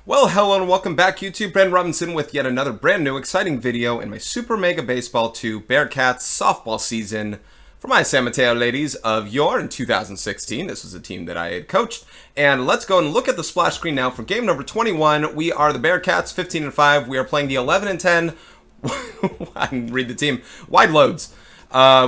Well, hello and welcome back, YouTube. Brandon Robinson with yet another brand new exciting video in my Super Mega Baseball 2 Bearcats softball season for my San Mateo ladies of yore in 2016. This was a team that I had coached. And let's go and look at the splash screen now for game number 21. We are the Bearcats, 15-5. We are playing the 11-10. I can read the team. Wideloads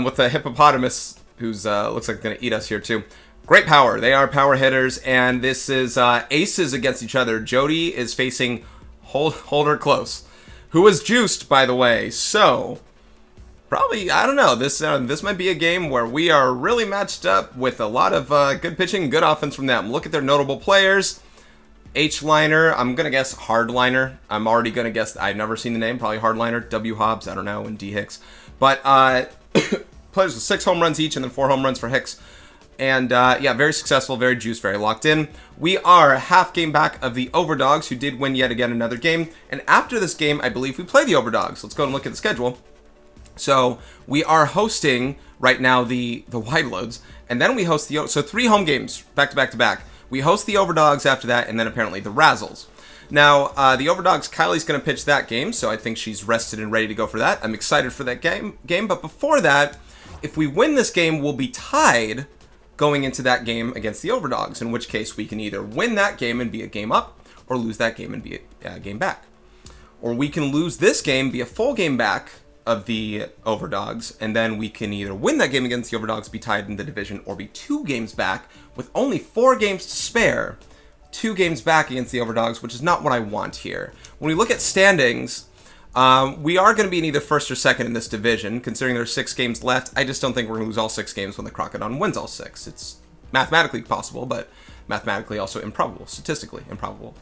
with a hippopotamus who's looks like going to eat us here too. Great power. They are power hitters, and this is aces against each other. Jodie is facing Hold Her Close, who is juiced, by the way. So, probably, I don't know, this might be a game where we are really matched up with a lot of good pitching and good offense from them. Look at their notable players. H-liner, I'm going to guess Hardliner. I'm already going to guess, I've never seen the name, probably Hardliner. W. Hobbs, I don't know, and D. Hicks. But players with 6 home runs each and then 4 home runs for Hicks. And, yeah, very successful, very juiced, very locked in. We are a half game back of the Overdogs, who did win yet again another game. And after this game, I believe we play the Overdogs. Let's go and look at the schedule. So, we are hosting, right now, the Wideloads. And then we host the... So, 3 home games, back to back to back. We host the Overdogs after that, and then apparently the Razzles. Now, the Overdogs, Kylie's going to pitch that game, so I think she's rested and ready to go for that. I'm excited for that game. But before that, if we win this game, we'll be tied going into that game against the Overdogs, in which case we can either win that game and be a game up, or lose that game and be a game back. Or we can lose this game, be a full game back of the Overdogs, and then we can either win that game against the Overdogs, be tied in the division, or be 2 games back with only 4 games to spare. 2 games back against the Overdogs, which is not what I want here. When we look at standings, we are going to be in either first or second in this division, considering there's 6 games left. I just don't think we're going to lose all 6 games when the Crocodile wins all 6. It's mathematically possible, but mathematically also improbable, statistically improbable.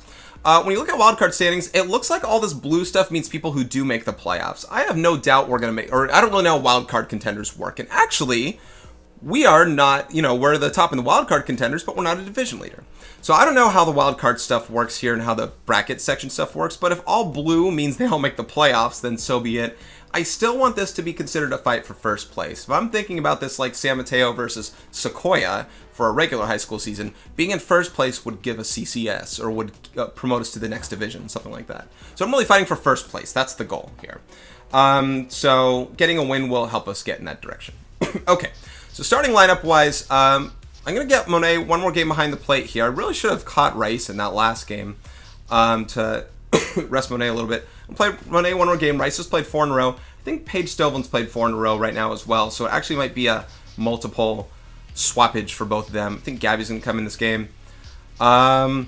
When you look at wildcard standings, it looks like all this blue stuff means people who do make the playoffs. I have no doubt we're going to make, or I don't really know how wildcard contenders work. And actually, we are not, we're the top in the wildcard contenders, but we're not a division leader. So I don't know how the wildcard stuff works here and how the bracket section stuff works, but if all blue means they all make the playoffs, then so be it. I still want this to be considered a fight for first place. If I'm thinking about this like San Mateo versus Sequoia for a regular high school season, being in first place would give a CCS or would promote us to the next division, something like that. So I'm really fighting for first place. That's the goal here. So getting a win will help us get in that direction. Okay, so starting lineup-wise, I'm going to get Monet one more game behind the plate here. I really should have caught Rice in that last game to rest Monet a little bit. I'll play Monet one more game. Rice has played 4 in a row. I think Paige Stoveland's played 4 in a row right now as well, so it actually might be a multiple swappage for both of them. I think Gabby's going to come in this game. I'll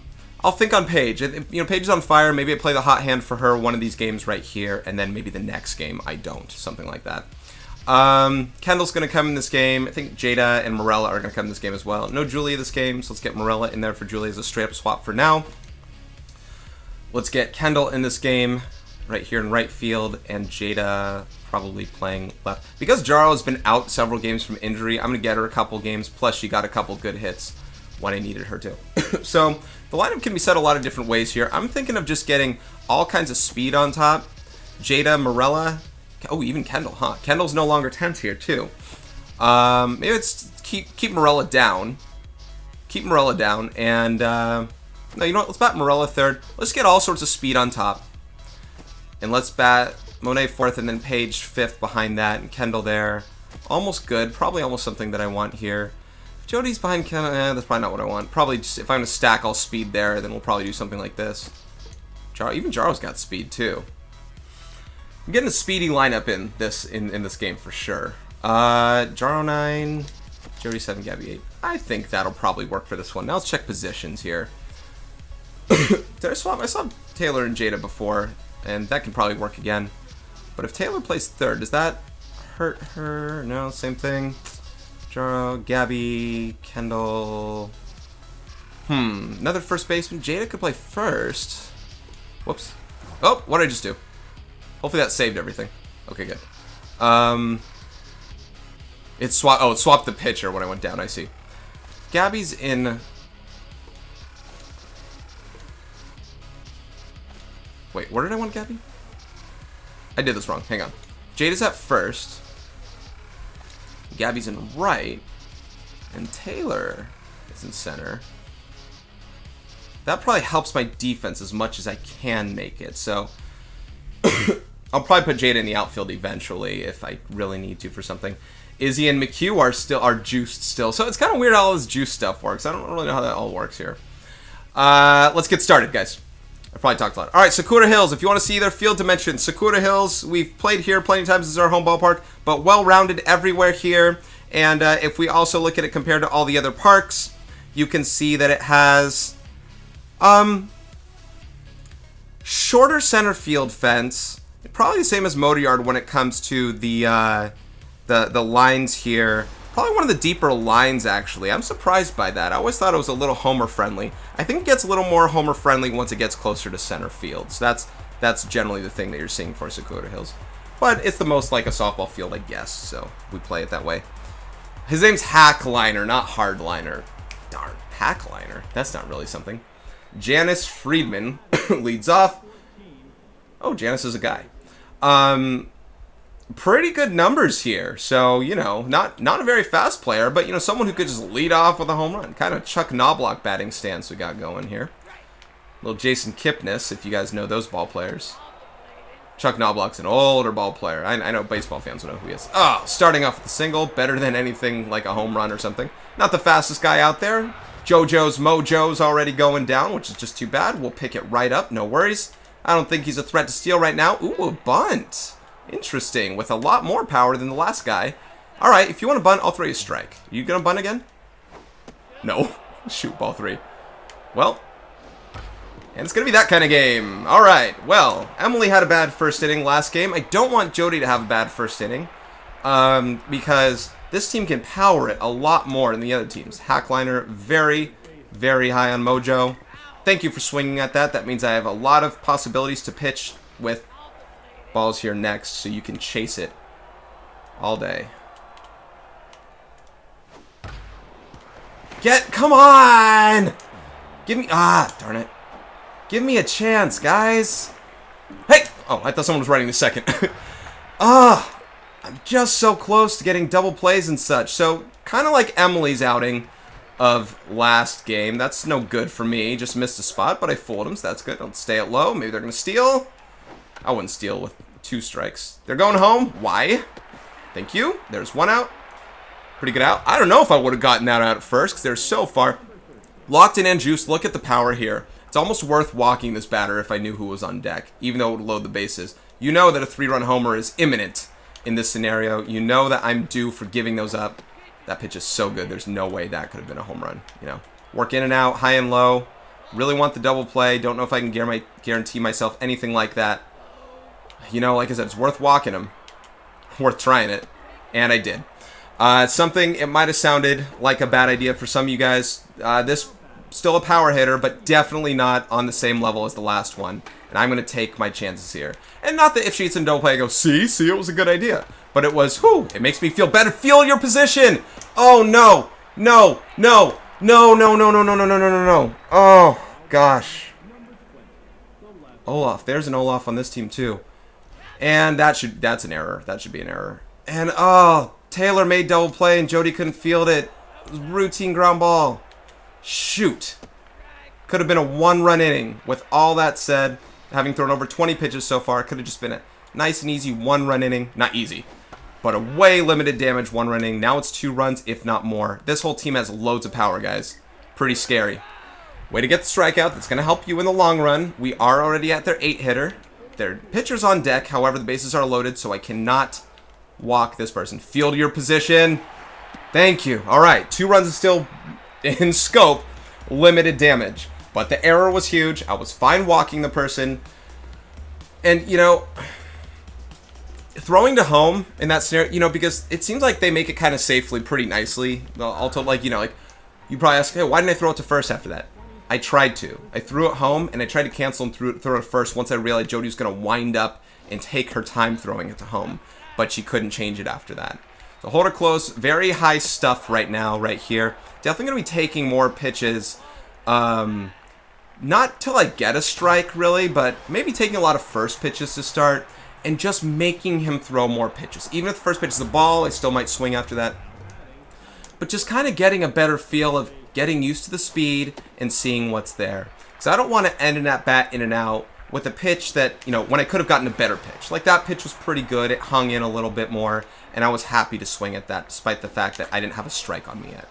think on Paige. Paige is on fire. Maybe I play the hot hand for her one of these games right here, and then maybe the next game I don't. Something like that. Kendall's going to come in this game. I think Jada and Morella are going to come in this game as well. No Julia this game, so let's get Morella in there for Julia as a straight-up swap for now. Let's get Kendall in this game right here in right field, and Jada probably playing left. Because Jaro has been out several games from injury, I'm going to get her a couple games, plus she got a couple good hits when I needed her to. So the lineup can be set a lot of different ways here. I'm thinking of just getting all kinds of speed on top. Jada, Morella... Oh, even Kendall, huh? Kendall's no longer 10th here, too. Maybe it's keep Morella down. Keep Morella down, and... no, you know what? Let's bat Morella 3rd. Let's get all sorts of speed on top. And let's bat Monet 4th, and then Paige 5th behind that, and Kendall there. Almost good. Probably almost something that I want here. If Jodie's behind Kendall, that's probably not what I want. Probably just, if I'm going to stack all speed there, then we'll probably do something like this. Even Jaro's got speed, too. I'm getting a speedy lineup in this game for sure. Jaro 9, Jodie 7, Gabby 8. I think that'll probably work for this one. Now let's check positions here. Did I swap? I saw Taylor and Jada before, and that can probably work again. But if Taylor plays 3rd, does that hurt her? No, same thing. Jaro, Gabby, Kendall. Another first baseman. Jada could play first. Whoops. Oh, what did I just do? Hopefully that saved everything. Okay, good. It swapped the pitcher when I went down, I see. Gabby's in... Wait, where did I want Gabby? I did this wrong. Hang on. Jada's at first. Gabby's in right. And Taylor is in center. that probably helps my defense as much as I can make it. So I'll probably put Jada in the outfield eventually if I really need to for something. Izzy and McHugh are juiced still. So it's kind of weird how all this juice stuff works. I don't really know how that all works here. Let's get started, guys. I probably talked a lot. All right, Sakura Hills. If you want to see their field dimensions, Sakura Hills, we've played here plenty of times. This is our home ballpark, but well-rounded everywhere here. And if we also look at it compared to all the other parks, you can see that it has shorter center field fence. Probably the same as Motor Yard when it comes to the lines here. Probably one of the deeper lines, actually. I'm surprised by that. I always thought it was a little homer-friendly. I think it gets a little more homer-friendly once it gets closer to center field. So that's generally the thing that you're seeing for Sakura Hills. But it's the most like a softball field, I guess. So we play it that way. His name's Hackliner, not Hardliner. Darn, Hackliner. That's not really something. Janice Friedman leads off. Oh, Janice is a guy. Pretty good numbers here. So, you know, not a very fast player, but, you know, someone who could just lead off with a home run. Kind of Chuck Knobloch batting stance we got going here. Little Jason Kipnis, if you guys know those ball players. Chuck Knobloch's an older ball player. I know baseball fans will know who he is. Oh, starting off with a single. Better than anything like a home run or something. Not the fastest guy out there. JoJo's Mojo's already going down, which is just too bad. We'll pick it right up. No worries. I don't think he's a threat to steal right now. Ooh, a bunt. Interesting, with a lot more power than the last guy. All right, if you want to bunt, I'll throw you a strike. You gonna bunt again? No. Shoot, ball 3. Well, and it's gonna be that kind of game. All right, well, Emily had a bad first inning last game. I don't want Jodie to have a bad first inning because this team can power it a lot more than the other teams. Hackliner, very, very high on mojo. Thank you for swinging at that. That means I have a lot of possibilities to pitch with balls here next, so you can chase it all day. Come on! Give me, darn it. Give me a chance, guys. Hey! Oh, I thought someone was writing the second. I'm just so close to getting double plays and such. So, kind of like Emily's outing of last game. That's no good for me. Just missed a spot, but I fooled him, so that's good. Don't stay it low. Maybe they're going to steal. I wouldn't steal with 2 strikes. They're going home. Why? Thank you. There's 1 out. Pretty good out. I don't know if I would have gotten that out at first because they're so far. Locked in and juiced. Look at the power here. It's almost worth walking this batter if I knew who was on deck, even though it would load the bases. You know that a 3-run homer is imminent in this scenario. You know that I'm due for giving those up. That pitch is so good. There's no way that could have been a home run. You know, work in and out, high and low. Really want the double play. Don't know if I can guarantee myself anything like that. You know, like I said, it's worth walking him. Worth trying it. And I did. Something, it might have sounded like a bad idea for some of you guys. This, still a power hitter, but definitely not on the same level as the last one. And I'm going to take my chances here. And not that if she hits a double play, I go, see, it was a good idea. But it was, whew, it makes me feel better. Feel your position. Oh, no. No. Oh, gosh. Olaf. There's an Olaf on this team, too. And that's an error. That should be an error. And, oh, Taylor made double play and Jodie couldn't field it. It was routine ground ball. Shoot. Could have been a 1-run inning. With all that said, having thrown over 20 pitches so far, it could have just been a nice and easy 1-run inning. Not easy, but a way limited damage 1-run inning. Now it's 2 runs, if not more. This whole team has loads of power, guys. Pretty scary. Way to get the strikeout. That's going to help you in the long run. We are already at their 8-hitter. Their pitcher's on deck. However, the bases are loaded, so I cannot walk this person. Field your position. Thank you. All right. 2 runs is still in scope. Limited damage. But the error was huge. I was fine walking the person. And, you know, throwing to home in that scenario, you know, because it seems like they make it kind of safely pretty nicely. Also, like, you know, like, you probably ask, hey, why didn't I throw it to first after that? I tried to. I threw it home, and I tried to cancel and throw it first once I realized Jodie was going to wind up and take her time throwing it to home. But she couldn't change it after that. So hold her close. Very high stuff right now, right here. Definitely going to be taking more pitches. Not till I get a strike, really, but maybe taking a lot of first pitches to start and just making him throw more pitches. Even if the first pitch is the ball, I still might swing after that. But just kind of getting a better feel of getting used to the speed and seeing what's there. Because I don't want to end an at-bat in and out with a pitch that, you know, when I could have gotten a better pitch. Like, that pitch was pretty good. It hung in a little bit more, and I was happy to swing at that, despite the fact that I didn't have a strike on me yet.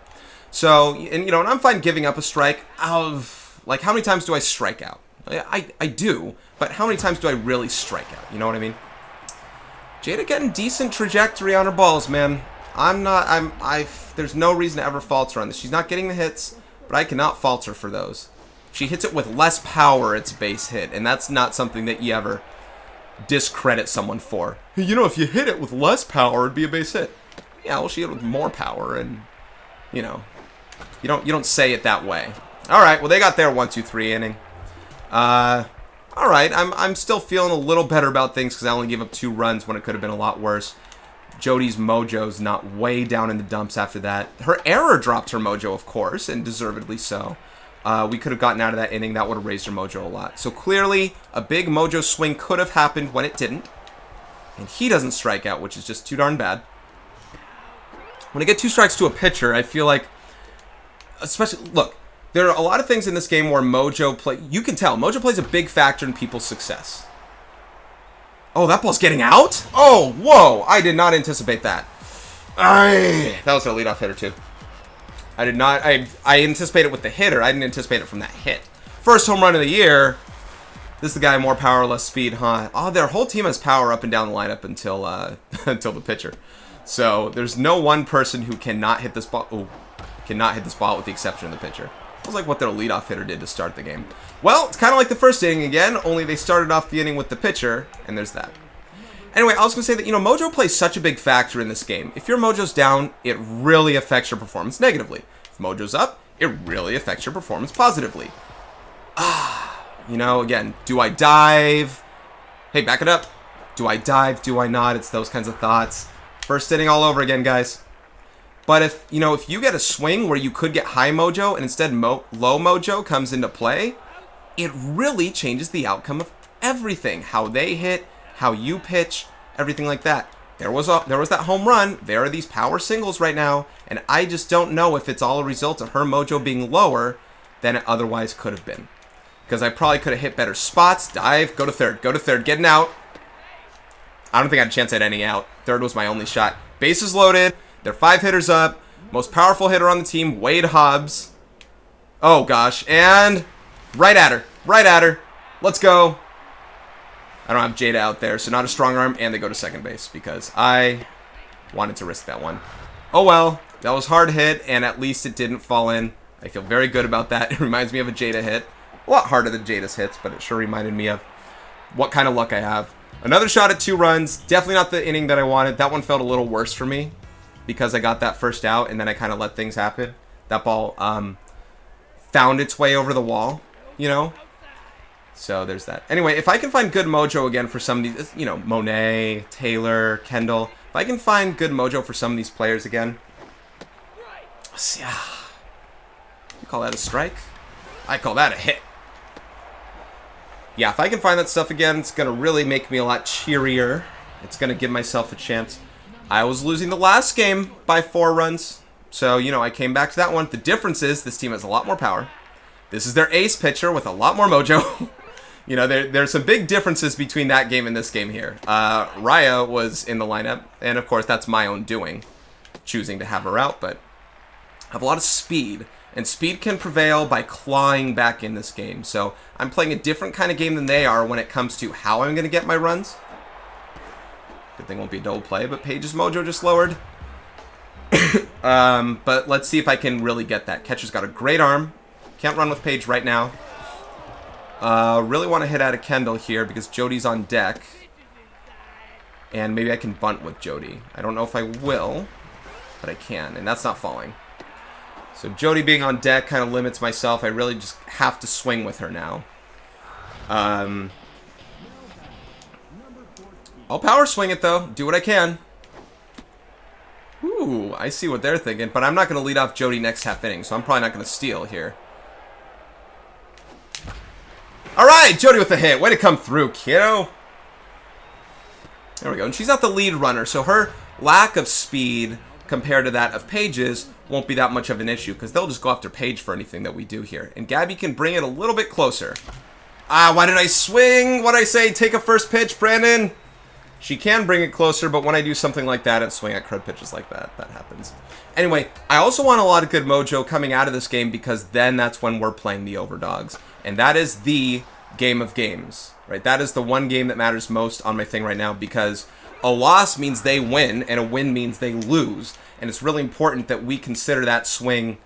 So, and you know, and I'm fine giving up a strike out of, like, how many times do I strike out? I do, but how many times do I really strike out? You know what I mean? Jada getting decent trajectory on her balls, man. There's no reason to ever falter on this. She's not getting the hits, but I cannot falter for those. She hits it with less power, it's a base hit, and that's not something that you ever discredit someone for. You know, if you hit it with less power, it'd be a base hit. Yeah, well, she hit it with more power, and, you know, you don't say it that way. All right, well, they got their 1-2-3 inning. All right, I'm still feeling a little better about things because I only gave up 2 runs when it could have been a lot worse. Jodie's mojo's not way down in the dumps after that. Her error dropped her mojo, of course, and deservedly so. We could have gotten out of that inning. That would have raised her mojo a lot. So clearly, a big mojo swing could have happened when it didn't. And he doesn't strike out, which is just too darn bad. When I get 2 strikes to a pitcher, I feel like, especially, look, there are a lot of things in this game where mojo play. You can tell, mojo plays a big factor in people's success. Oh, that ball's getting out? Oh, whoa, I did not anticipate that. That was a leadoff hitter, too. I did not, I anticipated with the hitter. I didn't anticipate it from that hit. First home run of the year. This is the guy, more power, less speed, huh? Oh, their whole team has power up and down the lineup until until the pitcher. So there's no one person who cannot hit this ball. Oh, cannot hit this ball with the exception of the pitcher. It was like what their leadoff hitter did to start the game. Well, it's kind of like the first inning again, only they started off the inning with the pitcher, and there's that. Anyway, I was going to say that, you know, mojo plays such a big factor in this game. If your mojo's down, it really affects your performance negatively. If mojo's up, it really affects your performance positively. You know, again, do I dive? Hey, back it up. Do I dive? Do I not? It's those kinds of thoughts. First inning all over again, guys. But if, you know, if you get a swing where you could get high mojo and instead low mojo comes into play, it really changes the outcome of everything. How they hit, how you pitch, everything like that. There was that home run. There are these power singles right now, and I just don't know if it's all a result of her mojo being lower than it otherwise could have been. Because I probably could have hit better spots. Dive, go to third, getting out. I don't think I had a chance at any out. Third was my only shot. Bases loaded. They're 5 hitters up. Most powerful hitter on the team, Wade Hobbs. Oh, gosh. And right at her. Let's go. I don't have Jada out there, so not a strong arm, and they go to second base because I wanted to risk that one. Oh, well. That was hard hit, and at least it didn't fall in. I feel very good about that. It reminds me of a Jada hit. A lot harder than Jada's hits, but it sure reminded me of what kind of luck I have. Another shot at 2 runs. Definitely not the inning that I wanted. That one felt a little worse for me because I got that first out, and then I kind of let things happen. That ball found its way over the wall, you know? So there's that. Anyway, if I can find good mojo again for some of these, you know, Monet, Taylor, Kendall. If I can find good mojo for some of these players again. Yeah. You call that a strike? I call that a hit. Yeah, if I can find that stuff again, it's going to really make me a lot cheerier. It's going to give myself a chance. I was losing the last game by 4 runs. So, you know, I came back to that one. The difference is this team has a lot more power. This is their ace pitcher with a lot more mojo. You know, there's some big differences between that game and this game here. Raya was in the lineup, and of course that's my own doing, choosing to have her out, but I have a lot of speed, and speed can prevail by clawing back in this game. So I'm playing a different kind of game than they are when it comes to how I'm going to get my runs. Good thing it won't be a double play, but Paige's mojo just lowered. But let's see if I can really get that. Catcher's got a great arm. Can't run with Paige right now. Really want to hit out of Kendall here because Jodie's on deck. And maybe I can bunt with Jodie. I don't know if I will, but I can. And that's not falling. So Jodie being on deck kind of limits myself. I really just have to swing with her now. I'll power swing it, though. Do what I can. Ooh, I see what they're thinking. But I'm not going to lead off Jodie next half inning, so I'm probably not going to steal here. All right, Jodie with the hit. Way to come through, kiddo. There we go. And she's not the lead runner, so her lack of speed compared to that of Paige's won't be that much of an issue because they'll just go after Paige for anything that we do here. And Gabby can bring it a little bit closer. Ah, why did I swing? What'd I say? Take a first pitch, Brandon. She can bring it closer, but when I do something like that and swing at crud pitches like that, that happens. Anyway, I also want a lot of good mojo coming out of this game because then that's when we're playing the overdogs. And that is the game of games, right? That is the one game that matters most on my thing right now because a loss means they win and a win means they lose. And it's really important that we consider that swing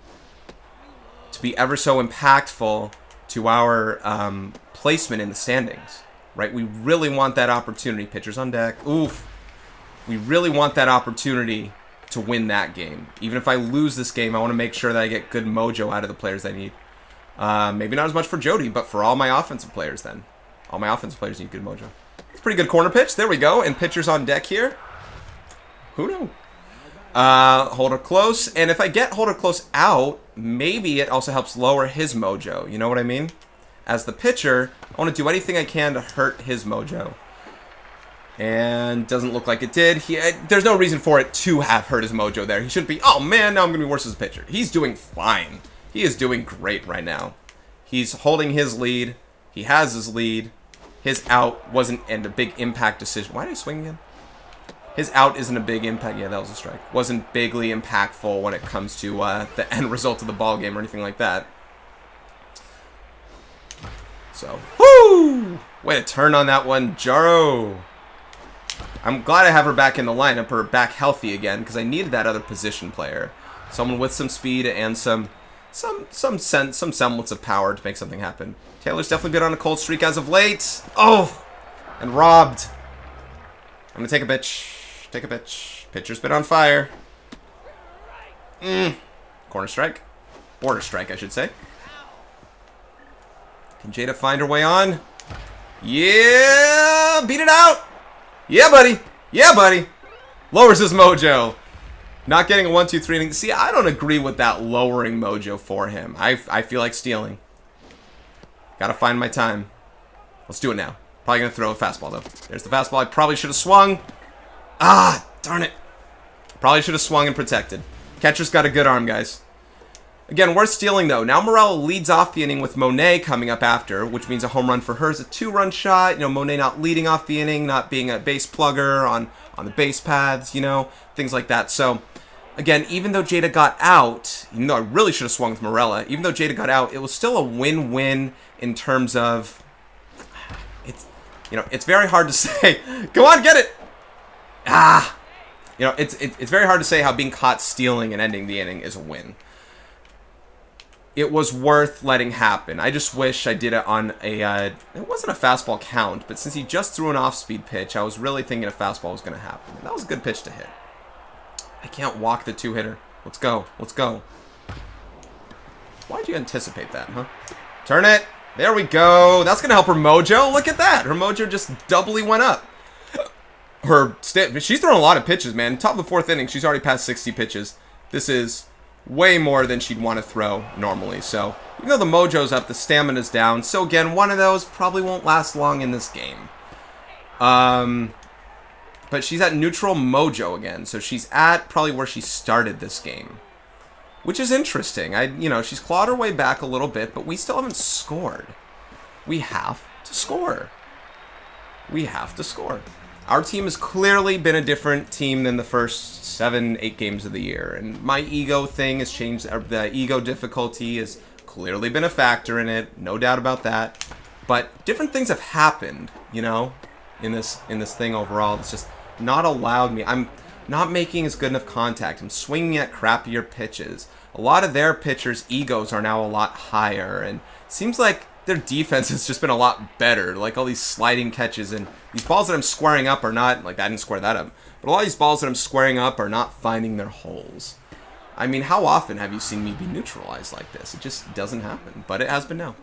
to be ever so impactful to our placement in the standings, right? We really want that opportunity. Pitchers on deck. Oof. We really want that opportunity to win that game. Even if I lose this game, I want to make sure that I get good mojo out of the players I need. Maybe not as much for Jodie, but for all my offensive players then. All my offensive players need good mojo. It's a pretty good corner pitch. There we go. And pitchers on deck here. Who knows? Hold her close. And if I get hold her close out, maybe it also helps lower his mojo. You know what I mean? As the pitcher, I want to do anything I can to hurt his mojo. And doesn't look like it did. There's no reason for it to have hurt his mojo there. He shouldn't be, oh man, now I'm going to be worse as a pitcher. He's doing fine. He is doing great right now. He's holding his lead. He has his lead. His out wasn't a big impact decision. Why did I swing again? His out isn't a big impact. Yeah, that was a strike. Wasn't bigly impactful when it comes to the end result of the ball game or anything like that. So, whoo! Way to turn on that one, Jaro. I'm glad I have her back in the lineup, or back healthy again, because I needed that other position player. Someone with some speed and some semblance of power to make something happen. Taylor's definitely been on a cold streak as of late. Oh! And robbed. I'm going to take a pitch. Take a pitch. Pitcher's been on fire. Corner strike. Border strike, I should say. Can Jada find her way on? Yeah! Beat it out! Yeah, buddy. Yeah, buddy. Lowers his mojo. Not getting a 1-2-3 inning. See, I don't agree with that lowering mojo for him. I feel like stealing. Gotta find my time. Let's do it now. Probably gonna throw a fastball, though. There's the fastball. I probably should have swung. Ah, darn it. Probably should have swung and protected. Catcher's got a good arm, guys. Again, we're stealing, though. Now Morella leads off the inning with Monet coming up after, which means a home run for her is a 2-run shot. You know, Monet not leading off the inning, not being a base plugger on the base paths, you know, things like that. So, again, even though Jada got out, even though I really should have swung with Morella, even though Jada got out, it was still a win-win in terms of, it's very hard to say. Come on, get it! Ah! You know, it's very hard to say how being caught stealing and ending the inning is a win. It was worth letting happen. I just wish I did it on a, it wasn't a fastball count, but since he just threw an off-speed pitch, I was really thinking a fastball was going to happen. And that was a good pitch to hit. I can't walk the two-hitter. Let's go. Let's go. Why'd you anticipate that, huh? Turn it. There we go. That's going to help her mojo. Look at that. Her mojo just doubly went up. She's throwing a lot of pitches, man. Top of the fourth inning, she's already passed 60 pitches. This is way more than she'd want to throw normally. So, even though the mojo's up, the stamina's down. So, again, one of those probably won't last long in this game. But she's at neutral mojo again. So, she's at probably where she started this game. Which is interesting. She's clawed her way back a little bit, but we still haven't scored. We have to score. We have to score. Our team has clearly been a different team than the first 7-8 games of the year. And my ego thing has changed. The ego difficulty has clearly been a factor in it. No doubt about that. But different things have happened, you know, in this thing overall. It's just not allowed me. I'm not making as good enough contact. I'm swinging at crappier pitches. A lot of their pitchers' egos are now a lot higher. And it seems like their defense has just been a lot better. Like all these sliding catches and these balls that I'm squaring up are not, like I didn't square that up, but a lot of these balls that I'm squaring up are not finding their holes. I mean, how often have you seen me be neutralized like this? It just doesn't happen, but it has been now.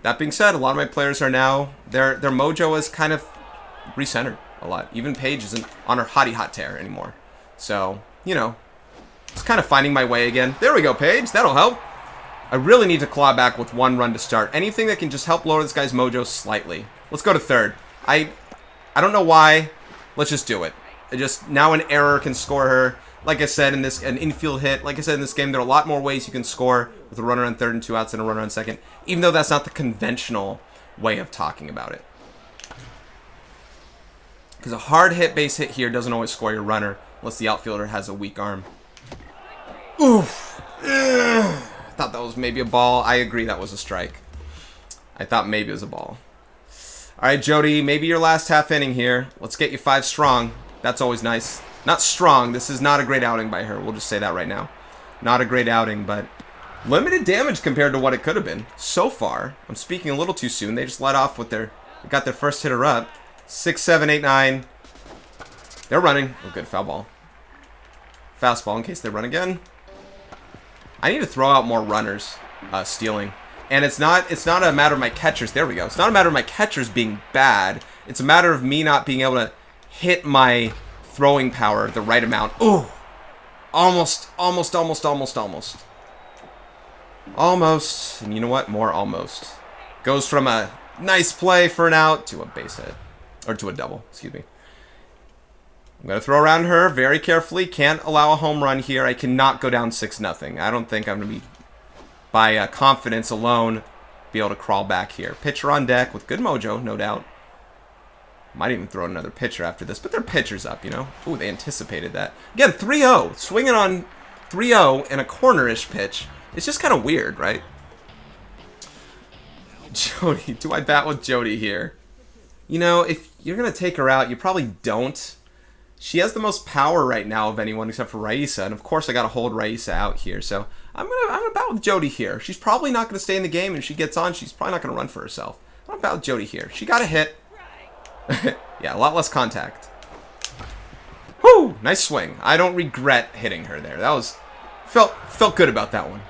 That being said, a lot of my players are now, their mojo is kind of recentered a lot. Even Paige isn't on her hottie hot tear anymore. So, you know, just kind of finding my way again. There we go, Paige. That'll help. I really need to claw back with 1 run to start. Anything that can just help lower this guy's mojo slightly. Let's go to third. I don't know why. Let's just do it. Now an error can score her. like I said, an infield hit. Like I said, in this game, there are a lot more ways you can score with a runner on third and 2 outs than a runner on second, even though that's not the conventional way of talking about it. Because a hard hit base hit here doesn't always score your runner unless the outfielder has a weak arm. Oof. I thought that was maybe a ball. I agree that was a strike. I thought maybe it was a ball. All right, Jodie, maybe your last half inning here. Let's get you 5 strong. That's always nice. Not strong. This is not a great outing by her. We'll just say that right now. Not a great outing, but limited damage compared to what it could have been. So far, I'm speaking a little too soon. They just let off with they got their first hitter up. 6, 7, 8, 9. They're running. Oh, good. Foul ball. Fastball in case they run again. I need to throw out more runners stealing. And it's not a matter of my catchers. There we go. It's not a matter of my catchers being bad. It's a matter of me not being able to hit my throwing power the right amount. Ooh. Almost. Almost. And you know what? More almost. Goes from a nice play for an out to a base hit. Or to a double, excuse me. I'm going to throw around her very carefully. Can't allow a home run here. I cannot go down 6-0. I don't think I'm going to be, by confidence alone, be able to crawl back here. Pitcher on deck with good mojo, no doubt. Might even throw another pitcher after this, but their pitcher's up, you know. Ooh, they anticipated that. Again, 3-0. Swinging on 3-0 and a corner-ish pitch. It's just kind of weird, right? Jodie, do I bat with Jodie here? You know, if you're going to take her out, you probably don't. She has the most power right now of anyone except for Raisa. And of course, I got to hold Raisa out here. So I'm gonna bat with Jodie here. She's probably not going to stay in the game. And if she gets on, she's probably not going to run for herself. I'm going to bat with Jodie here. She got a hit. Yeah, a lot less contact. Whoo! Nice swing. I don't regret hitting her there. That was... Felt good about that one.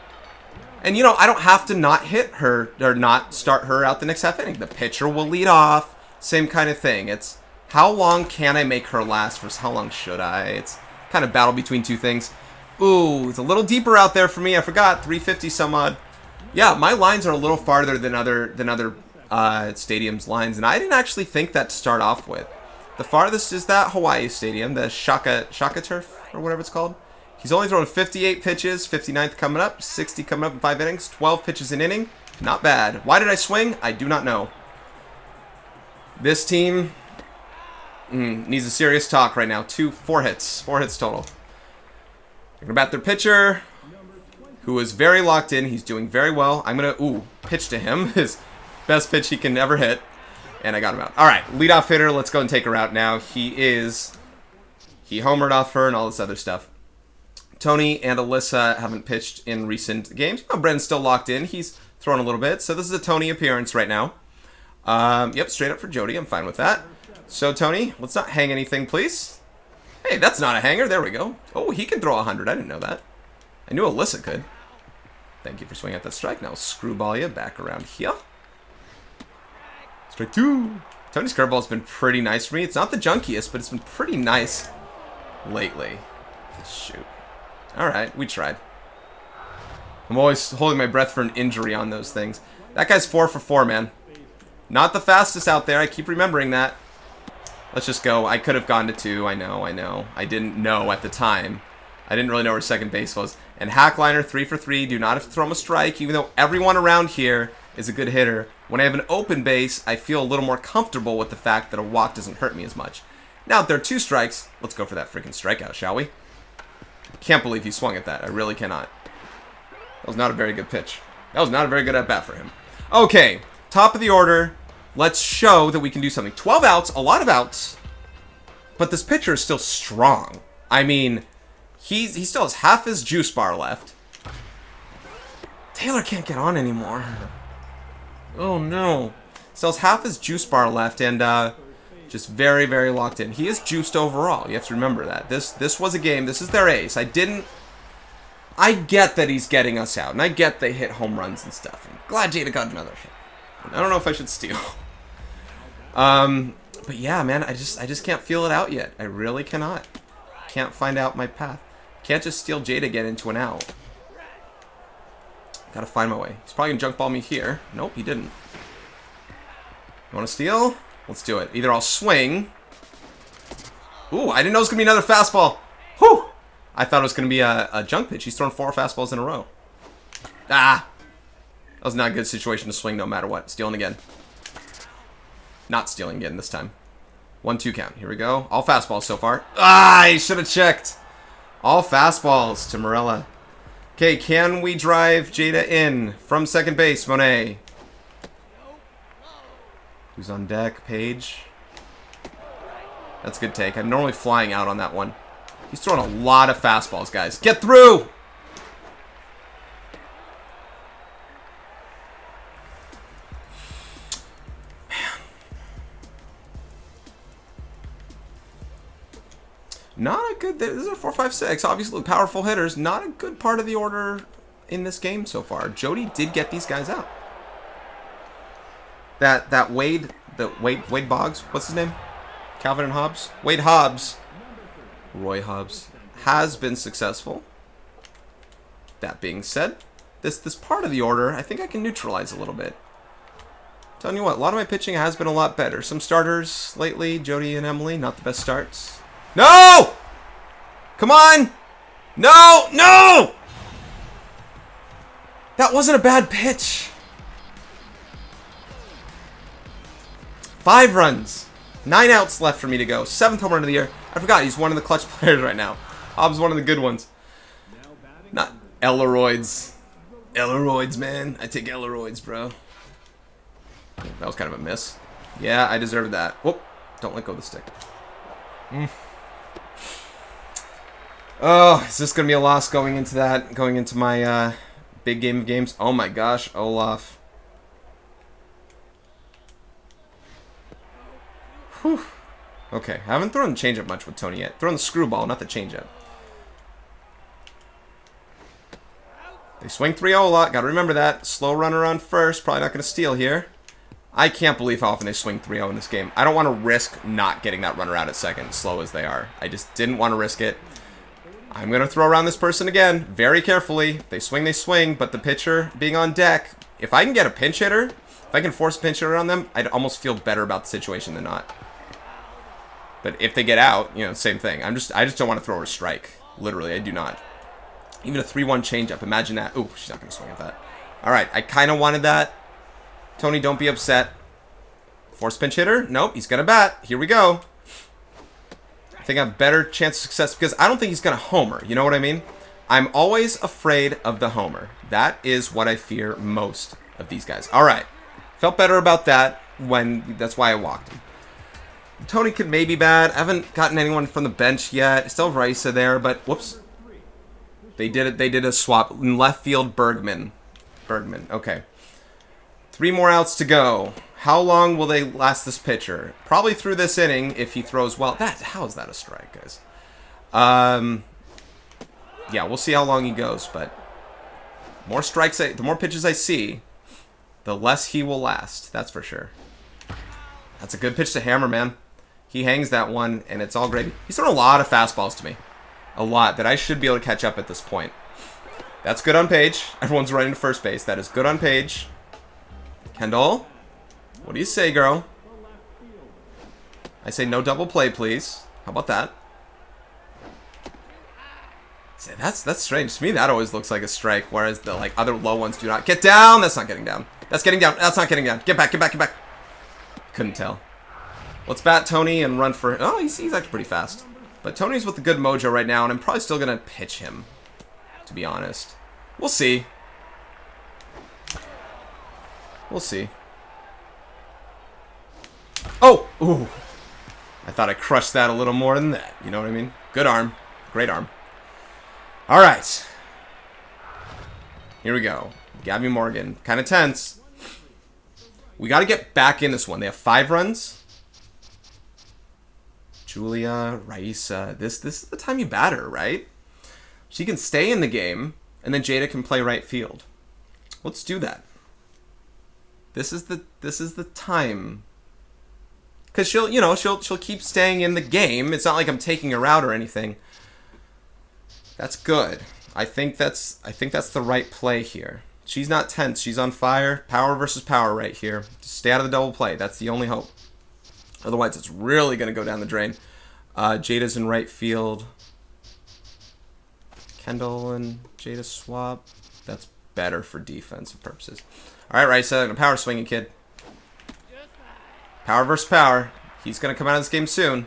And, you know, I don't have to not hit her or not start her out the next half inning. The pitcher will lead off. Same kind of thing. It's how long can I make her last versus how long should I? It's kind of battle between two things. Ooh, it's a little deeper out there for me. I forgot. 350 some odd. Yeah, my lines are a little farther than other stadiums' lines, and I didn't actually think that to start off with. The farthest is that Hawaii stadium, the Shaka Turf, or whatever it's called. He's only thrown 58 pitches, 59th coming up, 60 coming up in 5 innings, 12 pitches an inning. Not bad. Why did I swing? I do not know. This team needs a serious talk right now. 4 hits total. They're going to bat their pitcher, who is very locked in. He's doing very well. I'm going to, pitch to him. His best pitch he can ever hit. And I got him out. All right, leadoff hitter. Let's go and take her out now. He homered off her and all this other stuff. Tony and Alyssa haven't pitched in recent games. Oh, Bren's still locked in. He's thrown a little bit. So this is a Tony appearance right now. Yep, straight up for Jodie. I'm fine with that. So, Tony, let's not hang anything, please. Hey, that's not a hanger. There we go. Oh, he can throw 100. I didn't know that. I knew Alyssa could. Thank you for swinging at that strike. Now, screwball you back around here. Strike 2. Tony's curveball's been pretty nice for me. It's not the junkiest, but it's been pretty nice lately. Shoot. All right, we tried. I'm always holding my breath for an injury on those things. That guy's 4 for 4, man. Not the fastest out there. I keep remembering that. Let's just go. I could have gone to 2. I know. I didn't know at the time. I didn't really know where second base was. And Hackliner, 3 for 3. Do not have to throw him a strike, even though everyone around here is a good hitter. When I have an open base, I feel a little more comfortable with the fact that a walk doesn't hurt me as much. Now, if there are 2 strikes, let's go for that freaking strikeout, shall we? Can't believe he swung at that. I really cannot. That was not a very good pitch. That was not a very good at-bat for him. Okay, top of the order. Let's show that we can do something. 12 outs, a lot of outs. But this pitcher is still strong. I mean, he still has half his juice bar left. Taylor can't get on anymore. Oh, no. Still has half his juice bar left and just very, very locked in. He is juiced overall. You have to remember that. This was a game. This is their ace. I get that he's getting us out, and I get they hit home runs and stuff. I'm glad Jada got another hit. I don't know if I should steal. But yeah, man, I just can't feel it out yet. I really cannot. Can't find out my path. Can't just steal Jada again into an out. Gotta find my way. He's probably gonna junk ball me here. Nope, he didn't. You wanna steal? Let's do it. Either I'll swing. Ooh, I didn't know it was gonna be another fastball. Whew! I thought it was going to be a junk pitch. He's thrown 4 fastballs in a row. Ah! That was not a good situation to swing no matter what. Stealing again. Not stealing again this time. 1-2 count. Here we go. All fastballs so far. Ah! I should have checked. All fastballs to Morella. Okay, can we drive Jada in from second base, Monet? Who's on deck? Page. That's a good take. I'm normally flying out on that one. He's throwing a lot of fastballs, guys. Get through! Not a good... This is a 4, 5, 6. Obviously, powerful hitters. Not a good part of the order in this game so far. Jodie did get these guys out. That Wade... Wade Boggs? What's his name? Calvin and Hobbs? Wade Hobbs. Roy Hobbs. Has been successful. That being said, this part of the order, I think I can neutralize a little bit. Telling you what, a lot of my pitching has been a lot better. Some starters lately, Jodie and Emily, not the best starts. No! Come on! No! No! That wasn't a bad pitch. 5 runs. 9 outs left for me to go. 7th home run of the year. I forgot, he's one of the clutch players right now. Hobbs one of the good ones. Not Elleroids. Elleroids, man. I take Elleroids, bro. That was kind of a miss. Yeah, I deserved that. Whoop. Don't let go of the stick. Oh, is this going to be a loss going into that? Going into my big game of games? Oh my gosh, Olaf. Whew. Okay, I haven't thrown the changeup much with Tony yet. Thrown the screwball, not the changeup. They swing 3-0 a lot. Got to remember that. Slow runner on first. Probably not going to steal here. I can't believe how often they swing 3-0 in this game. I don't want to risk not getting that runner out at second, slow as they are. I just didn't want to risk it. I'm going to throw around this person again, very carefully. If they swing, but the pitcher being on deck. If I can get a pinch hitter, if I can force a pinch hitter on them, I'd almost feel better about the situation than not. But if they get out, you know, same thing. I just don't want to throw her a strike. Literally, I do not. Even a 3-1 changeup, imagine that. Ooh, she's not going to swing at that. All right, I kind of wanted that. Tony, don't be upset. Force pinch hitter? Nope, he's going to bat. Here we go. I think I have a better chance of success because I don't think he's going to homer. You know what I mean? I'm always afraid of the homer. That is what I fear most of these guys. All right. Felt better about that when... That's why I walked him. Tony could maybe bat. I haven't gotten anyone from the bench yet. Still have Raisa there, but... Whoops. They did it. They did a swap. In left field, Bergman. Okay. 3 more outs to go. How long will they last this pitcher? Probably through this inning if he throws well. How is that a strike, guys? Yeah, we'll see how long he goes, but more strikes, the more pitches I see, the less he will last. That's for sure. That's a good pitch to hammer, man. He hangs that one, and it's all gravy. He's thrown a lot of fastballs to me. A lot that I should be able to catch up at this point. That's good on Page. Everyone's running to first base. That is good on Page. Kendall, what do you say, girl? I say no double play, please. How about that? See, that's strange. To me, that always looks like a strike, whereas the other low ones do not. Get down! That's not getting down. That's getting down. That's not getting down. Get back, get back, get back. Couldn't tell. Let's bat Tony and run for... Oh, he's actually pretty fast. But Tony's with a good mojo right now, and I'm probably still going to pitch him, to be honest. We'll see. We'll see. Oh! Ooh. I thought I crushed that a little more than that. You know what I mean? Good arm. Great arm. All right. Here we go. Gabby Morgan. Kind of tense. We got to get back in this one. They have 5 runs. Julia, Raisa. This is the time you bat her, right? She can stay in the game, and then Jada can play right field. Let's do that. This is the time. Because she'll keep staying in the game. It's not like I'm taking her out or anything. That's good. I think that's the right play here. She's not tense. She's on fire. Power versus power right here. Just stay out of the double play. That's the only hope. Otherwise, it's really going to go down the drain. Jada's in right field. Kendall and Jada swap. That's better for defensive purposes. All right, Raisa, gonna power swing you, kid. Power versus power. He's gonna come out of this game soon.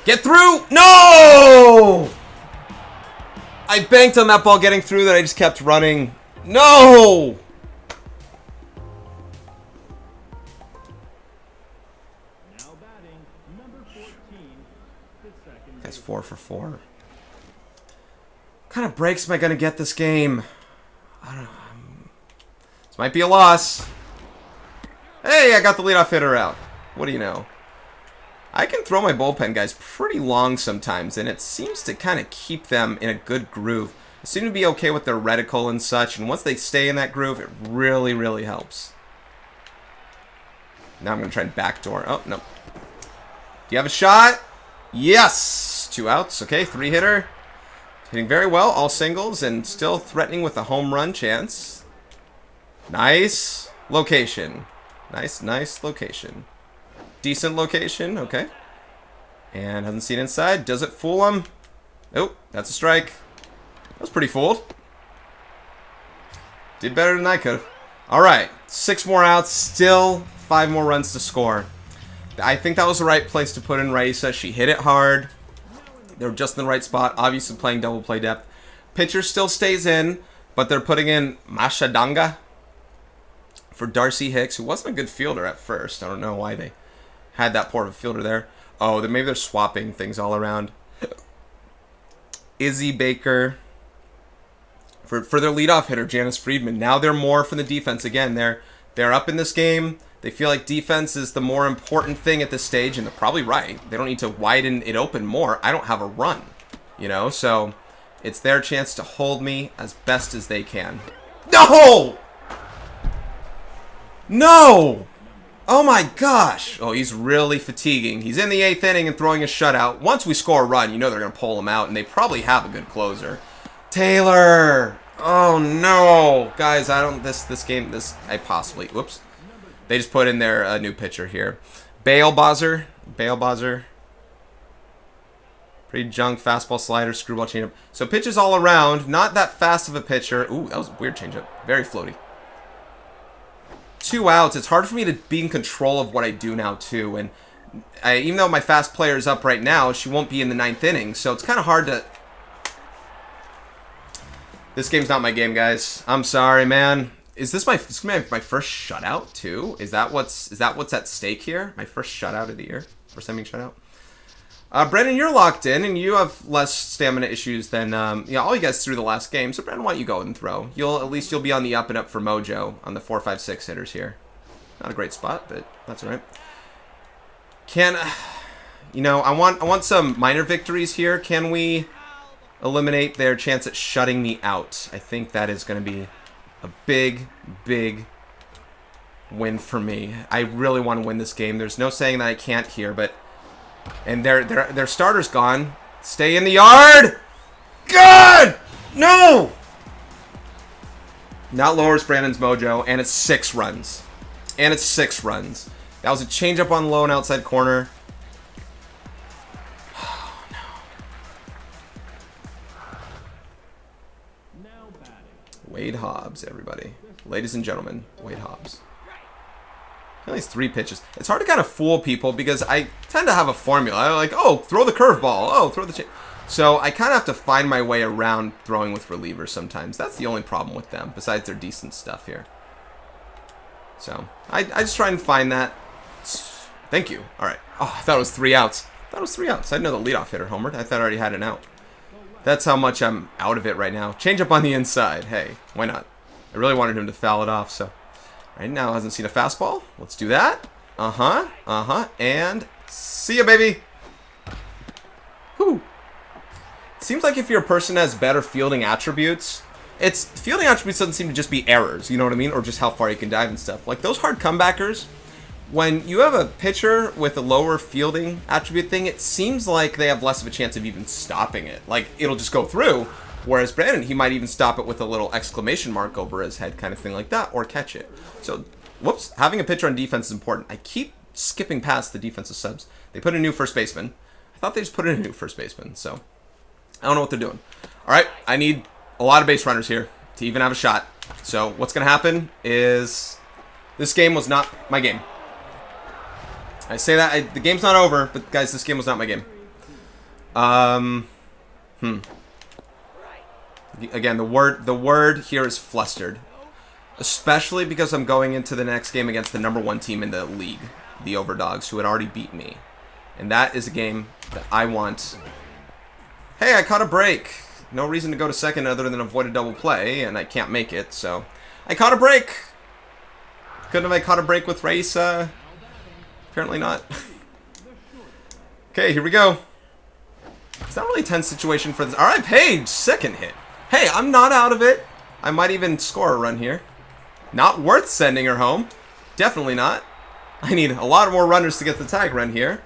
Get through! No! I banked on that ball getting through that I just kept running. No! That's 4 for 4. What kind of breaks am I gonna get this game? I don't know. This might be a loss. Hey, I got the leadoff hitter out. What do you know? I can throw my bullpen guys pretty long sometimes, and it seems to kind of keep them in a good groove. I seem to be okay with their reticle and such, and once they stay in that groove, it really, really helps. Now I'm going to try and backdoor. Oh, no. Do you have a shot? Yes! 2 outs. Okay, 3-hitter. Hitting very well, all singles, and still threatening with a home run chance. Nice location. Nice location. Decent location, okay. And hasn't seen inside. Does it fool him? Oh, that's a strike. That was pretty fooled. Did better than I could have. Alright, 6 more outs. Still 5 more runs to score. I think that was the right place to put in Raisa. She hit it hard. They were just in the right spot. Obviously playing double play depth. Pitcher still stays in, but they're putting in Mashadanga for Darcy Hicks, who wasn't a good fielder at first. I don't know why they had that poor of a fielder there. Oh, then maybe they're swapping things all around. Izzy Baker for their leadoff hitter, Janice Friedman. Now they're more from the defense again. They're up in this game. They feel like defense is the more important thing at this stage, and they're probably right. They don't need to widen it open more. I don't have a run, you know? So it's their chance to hold me as best as they can. No! No! Oh my gosh! Oh, he's really fatiguing. He's in the 8th inning and throwing a shutout. Once we score a run, you know they're going to pull him out, and they probably have a good closer. Taylor! Oh no! Guys, I possibly... Whoops. They just put in their new pitcher here. Bale-Bozzer. Pretty junk. Fastball, slider, screwball, changeup. So pitches all around. Not that fast of a pitcher. Ooh, that was a weird changeup. Very floaty. 2 outs. It's hard for me to be in control of what I do now, too. And even though my fast player is up right now, she won't be in the 9th inning. So it's kind of hard to... This game's not my game, guys. I'm sorry, man. Is this my first shutout too? Is that what's at stake here? My first shutout of the year. First time being shut out. Brendan, you're locked in, and you have less stamina issues than all you guys threw the last game. So Brendan, why don't you go and throw? At least you'll be on the up and up for mojo on the 4, 5, 6 hitters here. Not a great spot, but that's all right. I want some minor victories here. Can we eliminate their chance at shutting me out? I think that is going to be a big win for me. I really want to win this game. There's no saying that I can't here, but... And their starter's gone. Stay in the yard! God! No! Now lowers Brandon's mojo, and it's 6 runs. That was a changeup on low and outside corner. Oh, no. Wade Hobbs, everybody. Ladies and gentlemen, Wade Hobbs. At least 3 pitches. It's hard to kind of fool people because I tend to have a formula. I'm like, oh, throw the curveball. Oh, throw the... So I kind of have to find my way around throwing with relievers sometimes. That's the only problem with them, besides their decent stuff here. So I just try and find that. Thank you. All right. Oh, I thought it was 3 outs. I didn't know the leadoff hitter homered. I thought I already had an out. That's how much I'm out of it right now. Change up on the inside. Hey, why not? I really wanted him to foul it off, so... Right now, hasn't seen a fastball. Let's do that. And see ya, baby. Whew. Seems like if you're a person that has better fielding attributes, fielding attributes doesn't seem to just be errors, you know what I mean? Or just how far you can dive and stuff. Like those hard comebackers, when you have a pitcher with a lower fielding attribute thing, it seems like they have less of a chance of even stopping it. Like, it'll just go through. Whereas Brandon, he might even stop it with a little exclamation mark over his head, kind of thing like that, or catch it. So, whoops, having a pitcher on defense is important. I keep skipping past the defensive subs. They put in a new first baseman. I thought they just put in a new first baseman, so I don't know what they're doing. Alright, I need a lot of base runners here to even have a shot. So what's going to happen is this game was not my game. I say that, the game's not over, but guys, this game was not my game. Again, the word here is flustered. Especially because I'm going into the next game against the #1 team in the league, the Overdogs, who had already beat me. And that is a game that I want. Hey, I caught a break. No reason to go to second other than avoid a double play, and I can't make it, so I caught a break. Couldn't have I caught a break with Raisa? Apparently not. Okay, here we go. It's not really a tense situation for this. Alright, Paige, second hit. Hey, I'm not out of it. I might even score a run here. Not worth sending her home. Definitely not. I need a lot more runners to get the tag run here.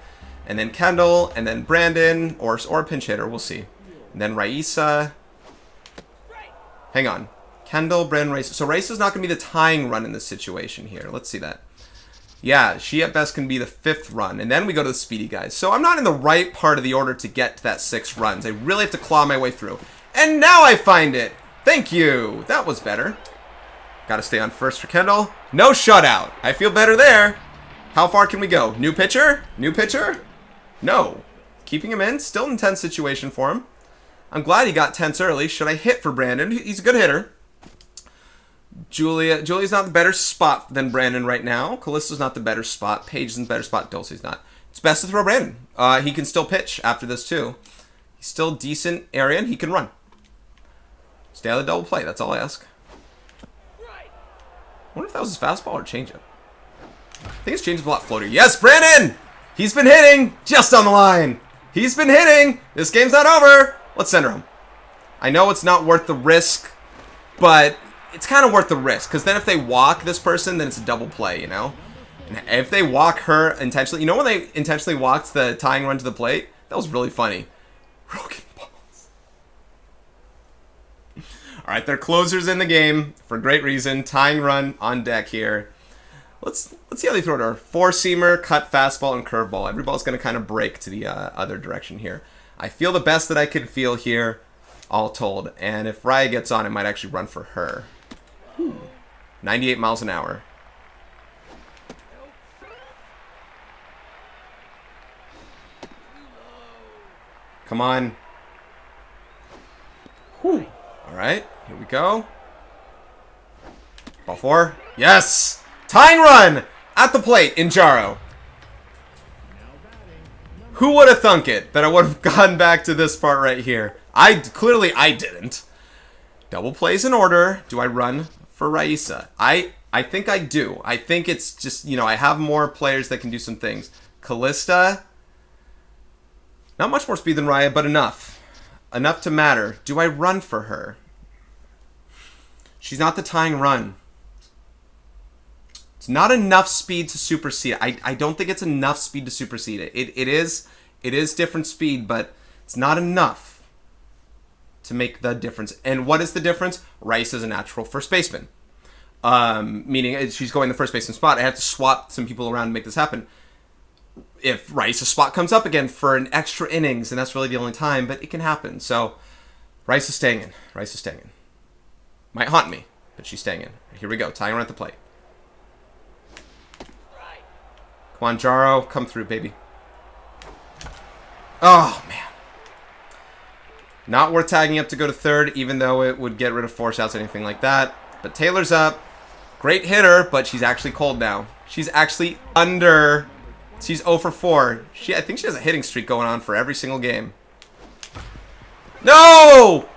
And then Kendall, and then Brandon, or a pinch hitter, we'll see. And then Raisa. Hang on. Kendall, Brandon, Raisa. So Raisa's not going to be the tying run in this situation here. Let's see that. Yeah, she at best can be the 5th run. And then we go to the speedy guys. So I'm not in the right part of the order to get to that 6 runs. I really have to claw my way through. And now I find it. Thank you. That was better. Got to stay on first for Kendall. No shutout. I feel better there. How far can we go? New pitcher? New pitcher? No. Keeping him in. Still an intense situation for him. I'm glad he got tense early. Should I hit for Brandon? He's a good hitter. Julia's not the better spot than Brandon right now. Callista's not the better spot. Paige's in the better spot. Dulce's not. It's best to throw Brandon. He can still pitch after this too. He's still decent area and he can run. Stay out of the double play. That's all I ask. I wonder if that was his fastball or changeup. I think his changeup a lot floater. Yes, Brandon! He's been hitting just on the line. He's been hitting. This game's not over. Let's send her home. I know it's not worth the risk, but it's kind of worth the risk. Because then if they walk this person, then it's a double play, you know? And if they walk her intentionally... You know when they intentionally walked the tying run to the plate? That was really funny. Broken balls. Alright, they're closers in the game for great reason. Tying run on deck here. Let's see how they throw it to her. 4-seamer, cut fastball, and curveball. Every ball's going to kind of break to the other direction here. I feel the best that I can feel here, all told. And if Raya gets on, it might actually run for her. 98 miles an hour. Come on. Whew. All right, here we go. Ball 4. Yes! Tying run at the plate in Jaro. Who would have thunk it that I would have gone back to this part right here? Clearly I didn't. Double plays in order. Do I run for Raisa? I think I do. I think it's just, you know, I have more players that can do some things. Callista. Not much more speed than Raya, but enough. Enough to matter. Do I run for her? She's not the tying run. It's not enough speed to supersede. I don't think it's enough speed to supersede it. It is different speed, but it's not enough to make the difference. And what is the difference? Rice is a natural first baseman. Meaning she's going the first baseman spot. I have to swap some people around to make this happen. If Rice's spot comes up again for an extra innings, and that's really the only time, but it can happen. So Rice is staying in. Rice is staying in. Might haunt me, but she's staying in. Here we go. Tying her at the plate. Come on, Jaro. Come through, baby. Oh, man. Not worth tagging up to go to third, even though it would get rid of force outs or anything like that. But Taylor's up. Great hitter, but she's actually cold now. She's actually under... She's 0 for 4. I think she has a hitting streak going on for every single game. No!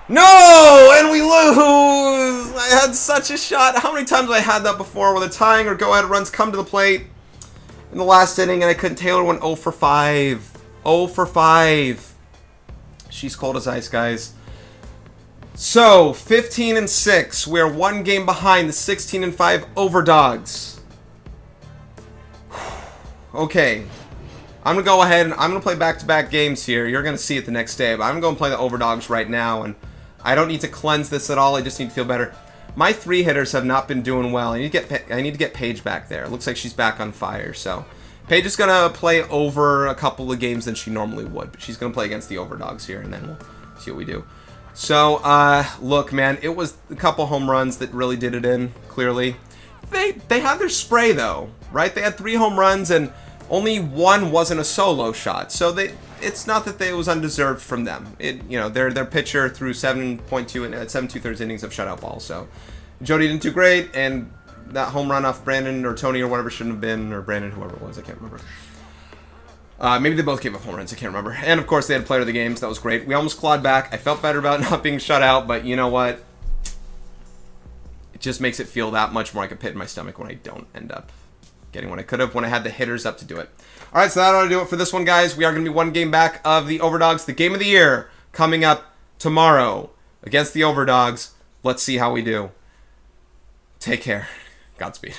No! And we lose! I had such a shot. How many times have I had that before where the tying or go-ahead runs come to the plate in the last inning and I couldn't? Taylor went 0 for 5. 0 for 5. She's cold as ice, guys. So, 15-6. We're one game behind the 16-5 Overdogs. Okay. I'm going to go ahead and I'm going to play back-to-back games here. You're going to see it the next day. But I'm going to play the Overdogs right now. And I don't need to cleanse this at all. I just need to feel better. My 3 hitters have not been doing well. I need to get Paige back there. It looks like she's back on fire. So, Paige is going to play over a couple of games than she normally would. But she's going to play against the Overdogs here. And then we'll see what we do. So, look, man, it was a couple home runs that really did it in, clearly. They had their spray, though, right? They had 3 home runs, and only 1 wasn't a solo shot. So, it's not that it was undeserved from them. Their pitcher threw 7.2 and 7 2/3 innings of shutout ball. So, Jodie didn't do great, and that home run off Brandon or Tony or whatever shouldn't have been, or Brandon, whoever it was, I can't remember. Maybe they both gave up home runs, I can't remember. And, of course, they had player of the game, so that was great. We almost clawed back. I felt better about not being shut out, but you know what? It just makes it feel that much more like a pit in my stomach when I don't end up getting what I could have when I had the hitters up to do it. All right, so that ought to do it for this one, guys. We are going to be 1 game back of the Overdogs, the game of the year, coming up tomorrow against the Overdogs. Let's see how we do. Take care. Godspeed.